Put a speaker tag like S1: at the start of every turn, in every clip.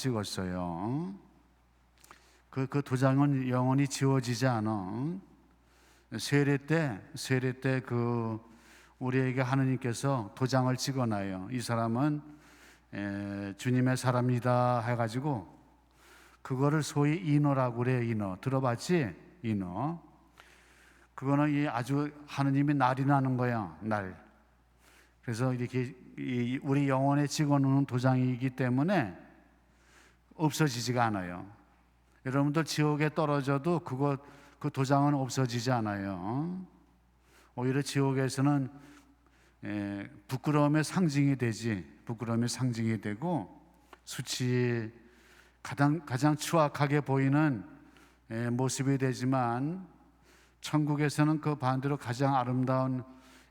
S1: 찍었어요. 그 도장은 영원히 지워지지 않아. 세례 때 우리에게 하느님께서 도장을 찍어놔요. 이 사람은 주님의 사람이다 해가지고 그거를 소위 인어라고 그래요. 인어 들어봤지? 인어. 그거는 아주 하느님이 날이 나는 거야. 날. 그래서 이렇게 우리 영혼에 찍어놓는 도장이기 때문에 없어지지가 않아요. 여러분들 지옥에 떨어져도 그 도장은 없어지지 않아요. 오히려 지옥에서는 부끄러움의 상징이 되지. 부끄러움의 상징이 되고 수치 가장 추악하게 보이는 모습이 되지만 천국에서는 그 반대로 가장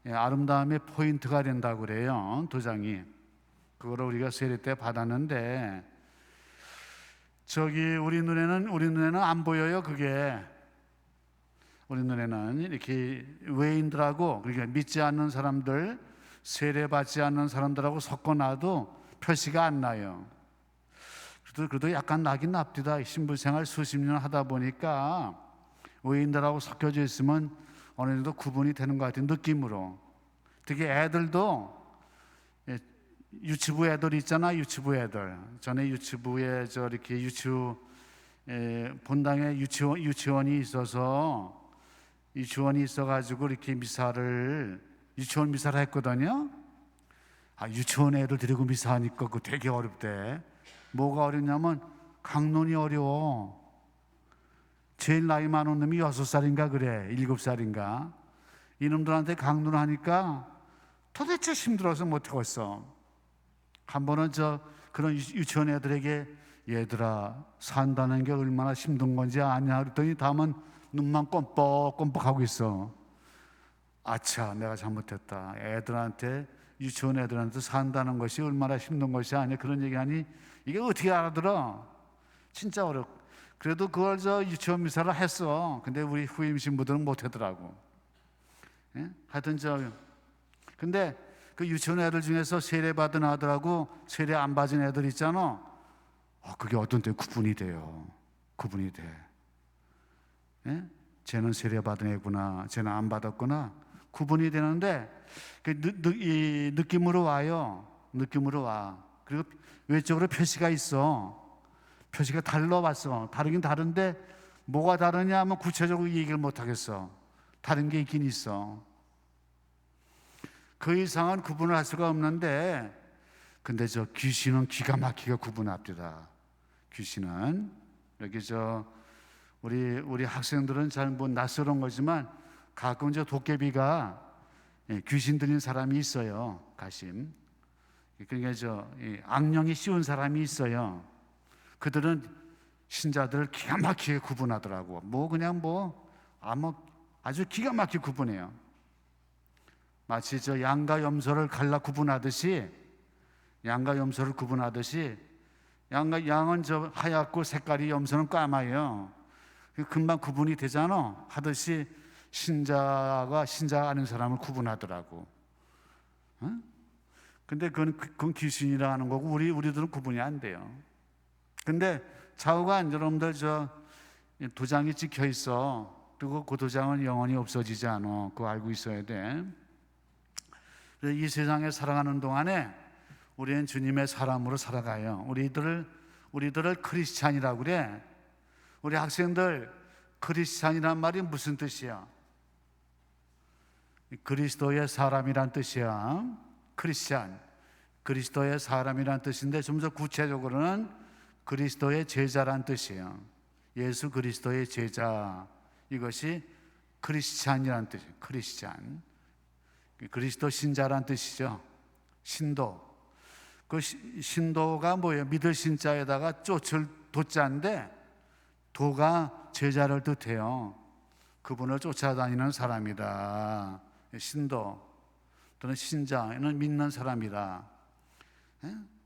S1: 아름다움의 포인트가 된다고 그래요. 도장이. 그거를 우리가 세례 때 받았는데 우리 눈에는 안 보여요. 그게 우리 눈에는 이렇게 외인들하고 그러니까 믿지 않는 사람들, 세례 받지 않는 사람들하고 섞어놔도 표시가 안 나요. 그래도 약간 나긴 납디다. 신부생활 수십 년 하다 보니까 외인들하고 섞여져 있으면 어느 정도 구분이 되는 것 같은 느낌으로. 특히 애들도 유치부 애들 있잖아. 유치부 애들. 전에 유치부에 이렇게 본당에 유치원이 있어가지고 이렇게 유치원 미사를 했거든요. 유치원 애들 데리고 미사하니까 그거 되게 어렵대. 뭐가 어렵냐면 강론이 어려워. 제일 나이 많은 놈이 6살인가 그래. 7살인가. 이놈들한테 강론하니까 도대체 힘들어서 못하겠어. 한 번은 그런 유치원 애들에게 얘들아 산다는 게 얼마나 힘든 건지 아냐 그랬더니 다음은 눈만 껌뻑껌뻑하고 있어. 아차 내가 잘못했다. 유치원 애들한테 산다는 것이 얼마나 힘든 것이 아니야. 그런 얘기하니 이게 어떻게 알아들어. 진짜 어렵고. 그래도 그걸 유치원 미사를 했어. 근데 우리 후임 신부들은 못하더라고. 하여튼 근데 그 유치원 애들 중에서 세례 받은 아들하고 세례 안 받은 애들 있잖아. 그게 어떤 때 구분이 돼요. 구분이 돼. 쟤는 세례 받은 애구나. 쟤는 안 받았구나. 구분이 되는데 이 느낌으로 와요. 느낌으로 와. 그리고 외적으로 표시가 있어. 표시가 달라봤어. 다르긴 다른데 뭐가 다르냐 하면 구체적으로 얘기를 못 하겠어. 다른 게 있긴 있어. 그 이상은 구분을 할 수가 없는데 근데 귀신은 기가 막히게 구분합니다. 귀신은 여기 우리 학생들은 잘 낯설은 거지만 가끔 도깨비가 귀신 들린 사람이 있어요. 가심. 그러니까 악령이 씌운 사람이 있어요. 그들은 신자들을 기가 막히게 구분하더라고. 아주 기가 막히게 구분해요. 마치 양과 염소를 갈라 구분하듯이 양은 하얗고 색깔이 염소는 까마요. 금방 구분이 되잖아. 하듯이 신자가 아닌 사람을 구분하더라고. 근데 그건 귀신이라 는 거고 우리들은 구분이 안 돼요. 근데 좌우간 여러분들 도장이 찍혀 있어. 그리고 그 도장은 영원히 없어지지 않아. 그거 알고 있어야 돼. 이 세상에 살아가는 동안에 우리는 주님의 사람으로 살아가요. 우리들을 크리스찬이라고 그래. 우리 학생들 크리스찬이란 말이 무슨 뜻이야? 그리스도의 사람이란 뜻이야. 크리스찬. 그리스도의 사람이란 뜻인데 좀 더 구체적으로는 그리스도의 제자란 뜻이에요. 예수 그리스도의 제자. 이것이 크리스찬이란 뜻이에요. 크리스찬. 그리스도 신자란 뜻이죠. 신도. 그 신도가 뭐예요? 믿을 신자에다가 쫓을 도자인데 도가 제자를 뜻해요. 그분을 쫓아다니는 사람이다. 신도 또는 신자는 믿는 사람이다.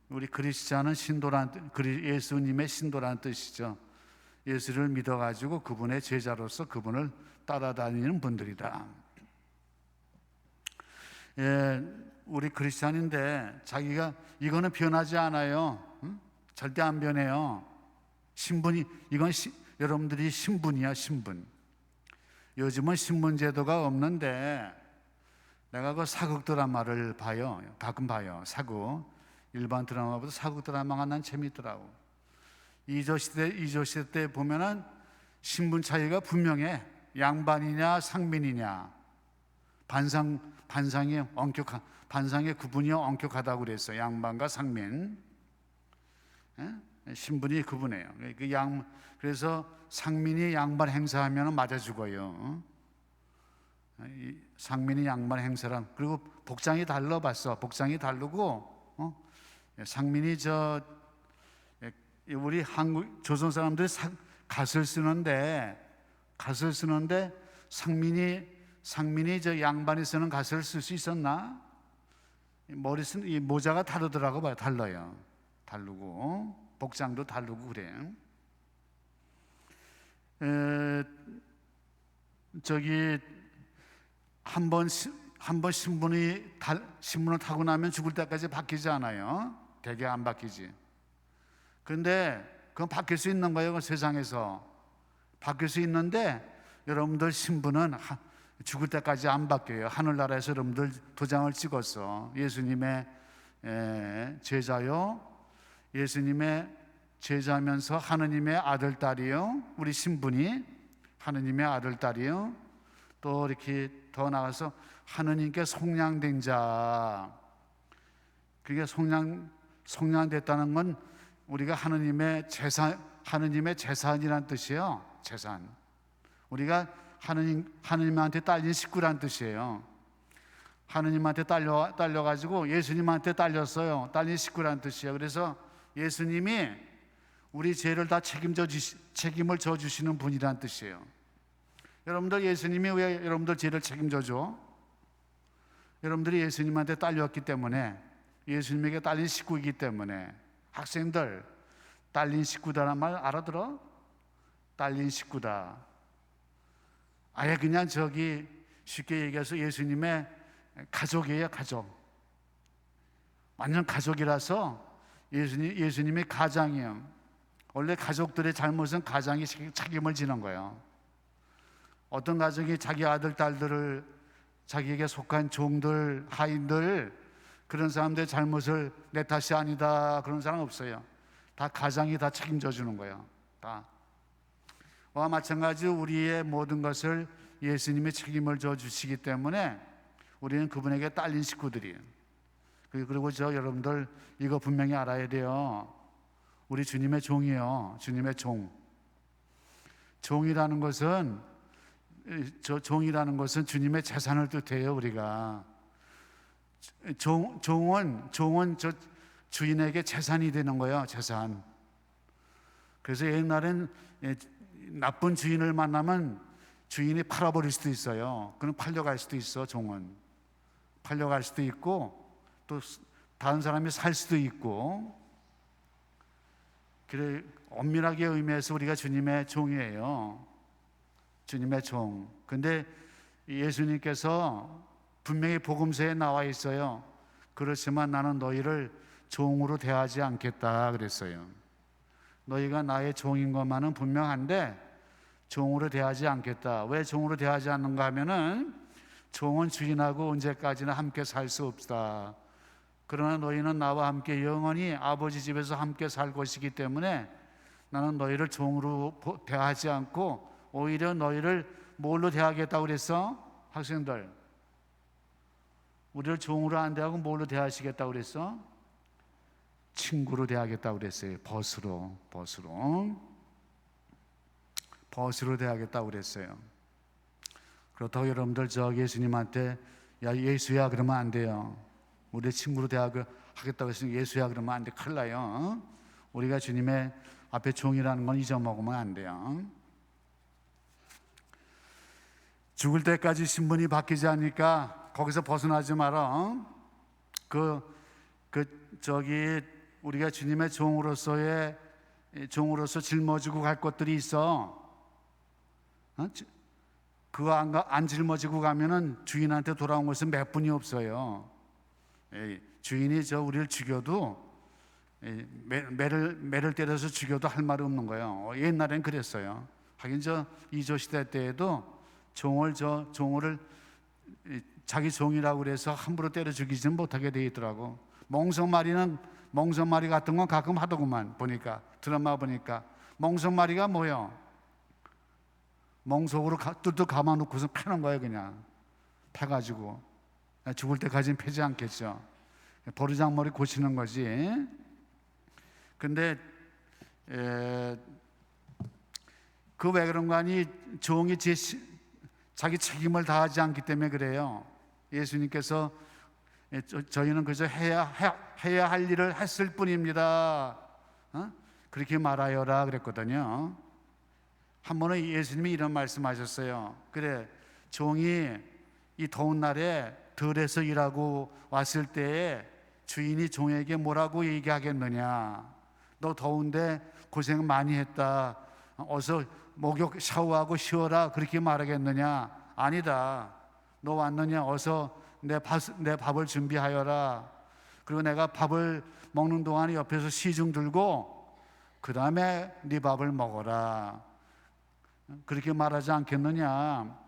S1: 우리 크리스찬은 예수님의 신도란 뜻이죠. 예수를 믿어가지고 그분의 제자로서 그분을 따라다니는 분들이다. 우리 크리스찬인데 자기가 이거는 변하지 않아요. 절대 안 변해요. 신분이 이건 여러분들이 신분이야, 신분. 요즘은 신분 제도가 없는데 내가 그 사극 드라마를 봐요. 가끔 봐요. 사극. 일반 드라마보다 사극 드라마가 난 재밌더라고. 이조시대 때 보면은 신분 차이가 분명해. 양반이냐 상민이냐. 반상의 구분이 엄격하다고 그랬어요. 양반과 상민. 신분이 구분해요. 그래서 상민이 양반 행사하면 맞아 죽어요. 상민이 양반 행사랑 그리고 복장이 달라 봤어. 복장이 다르고 상민이 우리 한국 조선 사람들이 갓을 쓰는데 상민이 양반이 쓰는 갓을 쓸 수 있었나? 머리 쓰는 이 모자가 다르더라고 봐요. 달라요. 다르고 복장도 다르고 그래. 한번 신분을 타고 나면 죽을 때까지 바뀌지 않아요. 대개 안 바뀌지. 근데 그건 바뀔 수 있는 거예요. 세상에서 바뀔 수 있는데 여러분들 신분은 죽을 때까지 안 바뀌어요. 하늘나라에서 여러분들 도장을 찍었어. 예수님의 제자요. 예수님의 제자면서 하느님의 아들, 딸이요. 우리 신분이 하느님의 아들, 딸이요. 또 이렇게 더 나가서 하느님께 속량된 자. 그게 속량됐다는 건 우리가 하느님의 재산이란 뜻이에요. 재산. 우리가 하느님한테 딸린 식구란 뜻이에요. 하느님한테 딸려가지고 예수님한테 딸렸어요. 딸린 식구란 뜻이에요. 그래서 예수님이 우리 죄를 다 책임을 져주시는 분이란 뜻이에요. 여러분들 예수님이 왜 여러분들 죄를 책임져줘? 여러분들이 예수님한테 딸렸기 때문에, 예수님에게 딸린 식구이기 때문에. 학생들, 딸린 식구다란 말 알아들어? 딸린 식구다. 아예 그냥 쉽게 얘기해서 예수님의 가족이에요. 가족. 완전 가족이라서 예수님의 가장이에요. 원래 가족들의 잘못은 가장이 책임을 지는 거예요. 어떤 가정이 자기 아들, 딸들을 자기에게 속한 종들, 하인들, 그런 사람들의 잘못을 내 탓이 아니다 그런 사람 없어요. 다 가장이 다 책임져 주는 거예요. 다. 와 마찬가지로 우리의 모든 것을 예수님이 책임을 져 주시기 때문에 우리는 그분에게 딸린 식구들이에요. 그리고 여러분들 이거 분명히 알아야 돼요. 우리 주님의 종이에요. 주님의 종. 종이라는 것은 주님의 재산을 뜻해요. 우리가 종은 주인에게 재산이 되는 거예요. 재산. 그래서 옛날엔 나쁜 주인을 만나면 주인이 팔아버릴 수도 있어요. 그럼 팔려갈 수도 있어. 종은 팔려갈 수도 있고 또 다른 사람이 살 수도 있고. 그래 엄밀하게 의미해서 우리가 주님의 종이에요. 주님의 종. 근데 예수님께서 분명히 복음서에 나와 있어요. 그렇지만 나는 너희를 종으로 대하지 않겠다 그랬어요. 너희가 나의 종인 것만은 분명한데 종으로 대하지 않겠다. 왜 종으로 대하지 않는가 하면은 종은 주인하고 언제까지나 함께 살 수 없다. 그러나 너희는 나와 함께 영원히 아버지 집에서 함께 살 것이기 때문에 나는 너희를 종으로 대하지 않고 오히려 너희를 뭘로 대하겠다고 그랬어? 학생들, 우리를 종으로 안 대하고 뭘로 대하시겠다고 그랬어? 친구로 대하겠다고 그랬어요. 벗으로 대하겠다고 그랬어요. 그렇다고 여러분들 예수님한테 야 예수야 그러면 안 돼요. 우리 친구로 대하겠다고 했으니 예수야 그러면 안 돼. 큰일 나요. 우리가 주님의 앞에 종이라는 건 잊어먹으면 안 돼요. 죽을 때까지 신분이 바뀌지 않으니까 거기서 벗어나지 마라. 우리가 주님의 종으로서 짊어지고 갈 것들이 있어. 그거 안 짊어지고 가면은 주인한테 돌아온 것은 몇 분이 없어요. 주인이 우리를 죽여도 매를 때려서 죽여도 할 말이 없는 거예요. 옛날엔 그랬어요. 하긴 저 이조 시대 때에도 종을 자기 종이라고 그래서 함부로 때려 죽이지는 못하게 돼 있더라고. 멍석마리 같은 건 가끔 하더구만. 보니까 드라마 보니까 멍석마리가 뭐요? 멍석으로 뚜뚜 감아놓고서 패는 거예요. 그냥 패가지고 죽을 때까지는 패지 않겠죠. 버르장머리 고치는 거지. 근데 그 왜 그런가 하니 종이 자기 책임을 다하지 않기 때문에 그래요. 예수님께서 저희는 그저 해야 할 일을 했을 뿐입니다. 그렇게 말하여라 그랬거든요. 한 번은 예수님이 이런 말씀하셨어요. 그래, 종이 이 더운 날에 들에서 일하고 왔을 때에 주인이 종에게 뭐라고 얘기하겠느냐? 너 더운데 고생 많이 했다. 어서 목욕 샤워하고 쉬어라. 그렇게 말하겠느냐? 아니다. 너 왔느냐? 어서 내 밥을 준비하여라. 그리고 내가 밥을 먹는 동안에 옆에서 시중 들고 그 다음에 네 밥을 먹어라. 그렇게 말하지 않겠느냐?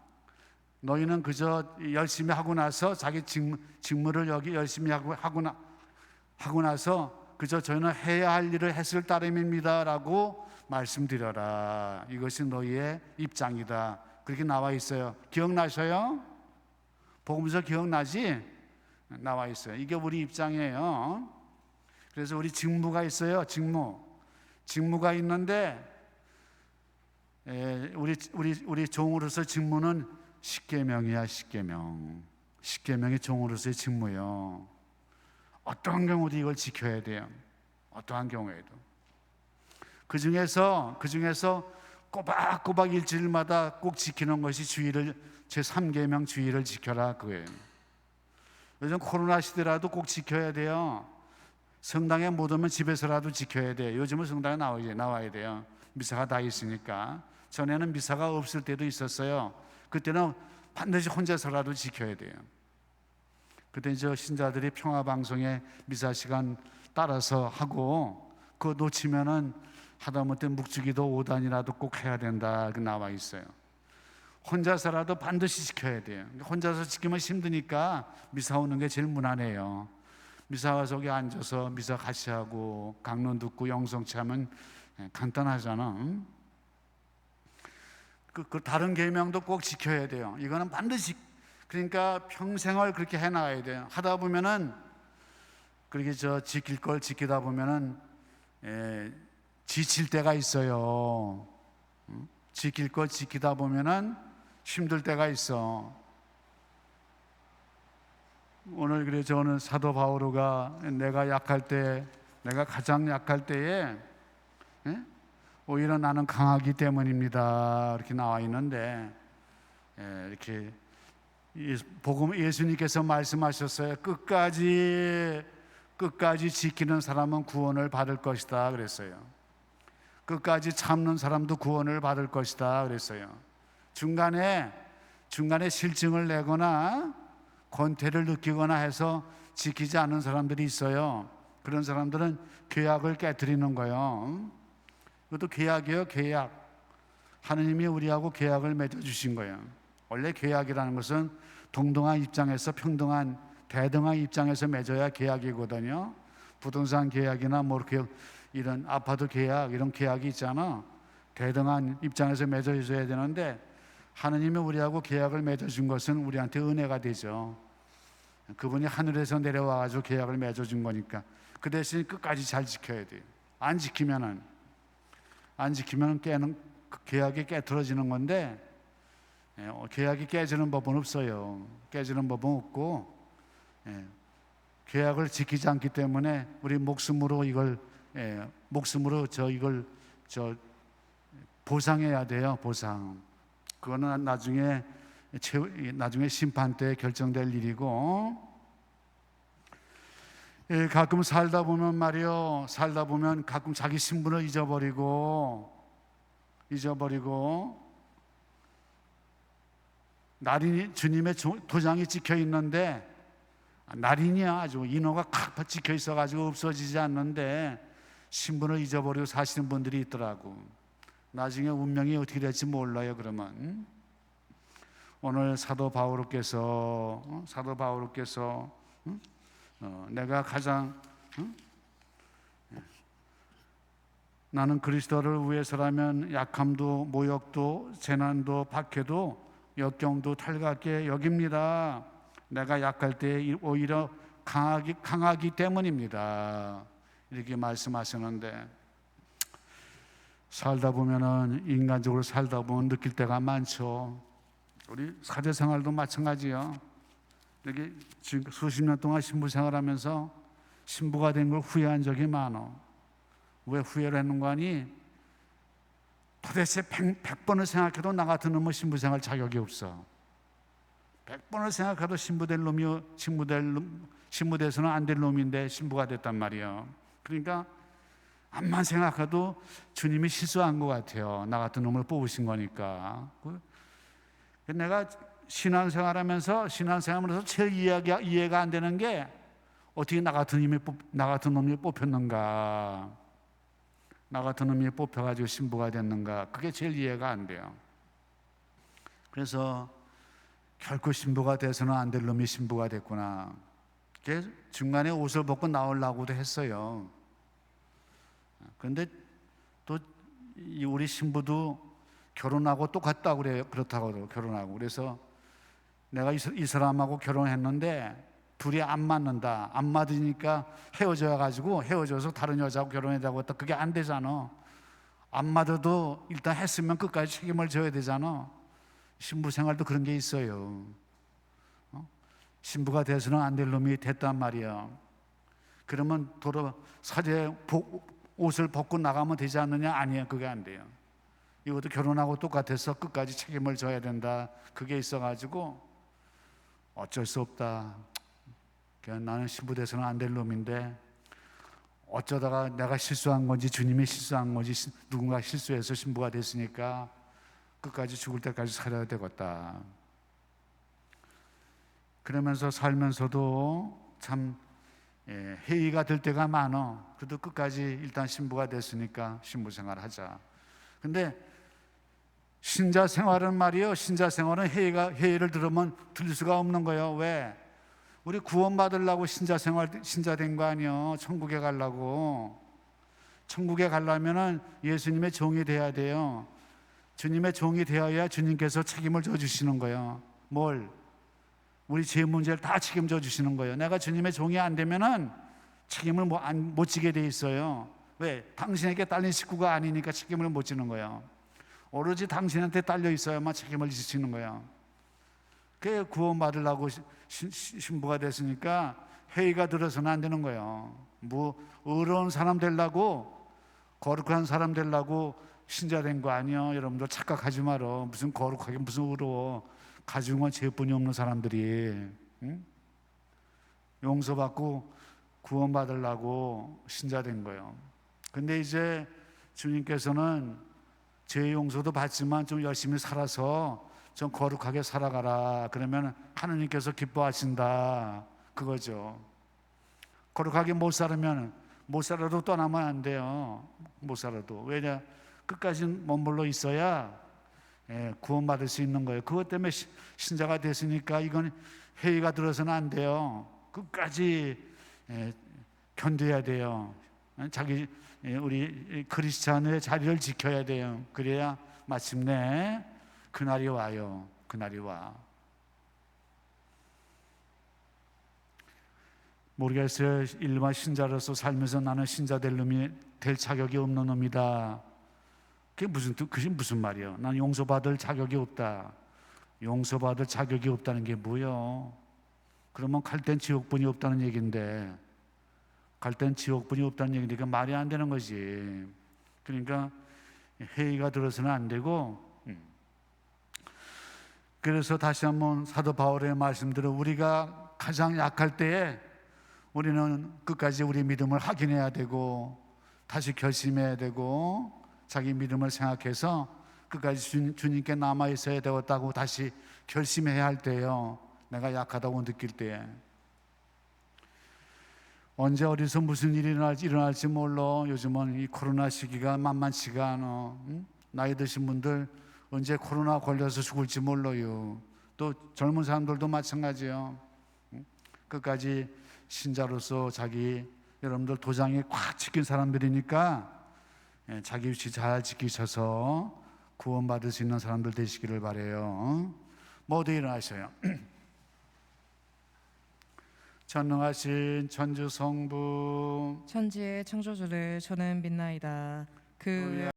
S1: 너희는 그저 열심히 하고 나서 자기 직무를 여기 열심히 하고 나서 그저 저희는 해야 할 일을 했을 따름입니다 라고 말씀드려라. 이것이 너희의 입장이다. 그렇게 나와 있어요. 기억나셔요? 복음서 기억나지? 나와 있어요. 이게 우리 입장이에요. 그래서 우리 직무가 있어요. 직무가 있는데 우리 종으로서 직무는 십계명이야. 십계명이 종으로서의 직무요. 어떠한 경우도 이걸 지켜야 돼요. 어떠한 경우에도. 그 중에서 꼬박꼬박 일주일마다 꼭 지키는 것이 제3계명 주의를 지켜라 그거예요. 요즘 코로나 시대라도 꼭 지켜야 돼요. 성당에 못 오면 집에서라도 지켜야 돼요. 요즘은 성당에 나와야 돼요. 미사가 다 있으니까. 전에는 미사가 없을 때도 있었어요. 그때는 반드시 혼자서라도 지켜야 돼요. 그때 저 신자들이 평화방송에 미사 시간 따라서 하고 그거 놓치면은 하다못해 묵주기도 5단이라도 꼭 해야 된다. 그 나와 있어요. 혼자서라도 반드시 지켜야 돼요. 혼자서 지키면 힘드니까 미사 오는 게 제일 무난해요. 미사 와서 여기 앉아서 미사 같이 하고 강론 듣고 영성치 하면 간단하잖아. 그 다른 계명도 꼭 지켜야 돼요. 이거는 반드시, 그러니까 평생을 그렇게 해나가야 돼요. 하다 보면은 그렇게 지킬 걸 지키다 보면은 지칠 때가 있어요. 지킬 걸 지키다 보면은 힘들 때가 있어. 오늘 그래 저는 사도 바오로가 내가 가장 약할 때에 오히려 나는 강하기 때문입니다. 이렇게 나와 있는데 이렇게 예수님께서 말씀하셨어요. 끝까지 지키는 사람은 구원을 받을 것이다 그랬어요. 끝까지 참는 사람도 구원을 받을 것이다 그랬어요. 중간에 실증을 내거나 권태를 느끼거나 해서 지키지 않은 사람들이 있어요. 그런 사람들은 계약을 깨트리는 거예요. 이것도 계약이에요. 계약. 하느님이 우리하고 계약을 맺어주신 거예요. 원래 계약이라는 것은 동등한 입장에서 대등한 입장에서 맺어야 계약이거든요. 부동산 계약이나 뭐 이렇게 이런 아파트 계약 이런 계약이 있잖아. 대등한 입장에서 맺어줘야 되는데 하느님이 우리하고 계약을 맺어준 것은 우리한테 은혜가 되죠. 그분이 하늘에서 내려와가지고 계약을 맺어준 거니까 그 대신 끝까지 잘 지켜야 돼요. 안 지키면 계약이 깨트려지는 건데 계약이 깨지는 법은 없어요. 깨지는 법은 없고 계약을 지키지 않기 때문에 우리 목숨으로 이걸 보상해야 돼요. 보상. 그거는 나중에 심판 때 결정될 일이고, 가끔 살다 보면 가끔 자기 신분을 잊어버리고 나린히 주님의 도장이 찍혀 있는데 날이냐 아주 인호가 칵 찍혀 있어가지고 없어지지 않는데 신분을 잊어버리고 사시는 분들이 있더라고. 나중에 운명이 어떻게 될지 몰라요. 그러면 오늘 사도 바울께서 내가 가장 나는 그리스도를 위해서라면 약함도 모욕도 재난도 박해도 역경도 달갑게 여깁니다. 내가 약할 때 오히려 강하기 때문입니다. 이렇게 말씀하시는데, 살다 보면은 인간적으로 살다 보면 느낄 때가 많죠. 우리 사제 생활도 마찬가지요. 이렇게 지금 수십 년 동안 신부 생활하면서 신부가 된 걸 후회한 적이 많아. 왜 후회를 했는가 하니 도대체 100번을 생각해도 나 같은 놈은 신부 생활 자격이 없어. 100번을 생각해도 신부 돼서는 안 될 놈인데 신부가 됐단 말이에요. 그러니까 암만 생각해도 주님이 실수한 것 같아요. 나 같은 놈을 뽑으신 거니까. 내가 신앙생활하면서 제일 이해가 안 되는 게 어떻게 나 같은 놈이 뽑혔는가, 나 같은 놈이 뽑혀가지고 신부가 됐는가, 그게 제일 이해가 안 돼요. 그래서 결코 신부가 돼서는 안 될 놈이 신부가 됐구나. 중간에 옷을 벗고 나오려고도 했어요. 그런데 또 우리 신부도 결혼하고 똑같다고 그래요. 그렇다고 결혼하고. 그래서 내가 이 사람하고 결혼했는데 둘이 안 맞는다. 안 맞으니까 헤어져서 다른 여자하고 결혼하자고 했다. 그게 안 되잖아. 안 맞아도 일단 했으면 끝까지 책임을 져야 되잖아. 신부 생활도 그런 게 있어요. 신부가 돼서는 안 될 놈이 됐단 말이야. 그러면 도로 사제 옷을 벗고 나가면 되지 않느냐? 아니에요. 그게 안 돼요. 이것도 결혼하고 똑같아서 끝까지 책임을 져야 된다. 그게 있어가지고 어쩔 수 없다. 나는 신부 돼서는 안 될 놈인데 어쩌다가 내가 실수한 건지 주님이 실수한 건지 누군가 실수해서 신부가 됐으니까 끝까지 죽을 때까지 살아야 되겠다. 그러면서 살면서도 참 회의가 될 때가 많아. 그래도 끝까지 일단 신부가 됐으니까 신부 생활하자. 근데 신자 생활은 말이요, 신자 생활은 회의를 들으면 들을 수가 없는 거예요. 왜? 우리 구원받으려고 신자 된 거 아니요. 천국에 가려고. 천국에 가려면은 예수님의 종이 돼야 돼요. 주님의 종이 되어야 주님께서 책임을 져주시는 거예요. 뭘? 우리 죄 문제를 다 책임져 주시는 거예요. 내가 주님의 종이 안 되면은 책임을 못 지게 돼 있어요. 왜? 당신에게 딸린 식구가 아니니까 책임을 못 지는 거예요. 오로지 당신한테 딸려 있어야만 책임을 지시는 거예요. 그게 구원받으려고 신부가 됐으니까 회의가 들어서는 안 되는 거예요. 의로운 사람 되려고, 거룩한 사람 되려고 신자 된 거 아니요. 여러분들 착각하지 마라. 무슨 거룩하게 무슨 의로워. 가진 건 죄뿐이 없는 사람들이 용서받고 구원받으려고 신자 된 거예요. 근데 이제 주님께서는 죄 용서도 받지만 좀 열심히 살아서 좀 거룩하게 살아가라. 그러면 하나님께서 기뻐하신다. 그거죠. 거룩하게 못 살아도 떠나면 안 돼요. 못 살아도. 왜냐? 끝까지 머물러 있어야 구원받을 수 있는 거예요. 그것 때문에 신자가 됐으니까 이건 회의가 들어서는 안 돼요. 끝까지 견뎌야 돼요. 우리 크리스찬의 자리를 지켜야 돼요. 그래야 마침내 그날이 와요. 그날이 와. 모르겠어요. 일반 신자로서 살면서 나는 신자 될 자격이 없는 놈이다. 그게 무슨 말이야? 난 용서받을 자격이 없다. 용서받을 자격이 없다는 게 뭐요? 그러면 갈 땐 지옥분이 없다는 얘기인데, 갈 땐 지옥분이 없다는 얘기니까 말이 안 되는 거지. 그러니까 회의가 들어서는 안 되고, 그래서 다시 한번 사도 바울의 말씀대로 우리가 가장 약할 때에 우리는 끝까지 우리 믿음을 확인해야 되고, 다시 결심해야 되고, 자기 믿음을 생각해서 끝까지 주님께 남아 있어야 되었다고 다시 결심해야 할 때예요. 내가 약하다고 느낄 때에. 언제 어디서 무슨 일이 일어날지 몰라. 요즘은 이 코로나 시기가 만만치가 않아. 응? 나이 드신 분들 언제 코로나 걸려서 죽을지 몰라요. 또 젊은 사람들도 마찬가지요. 응? 끝까지 신자로서 여러분들 도장에 꽉 찍힌 사람들이니까 자기 위치 잘 지키셔서 구원받을 수 있는 사람들 되시기를 바라요. 모두 일어나셔요. 전능하신 천주 성부
S2: 천지의 창조주를 저는 믿나이다. 그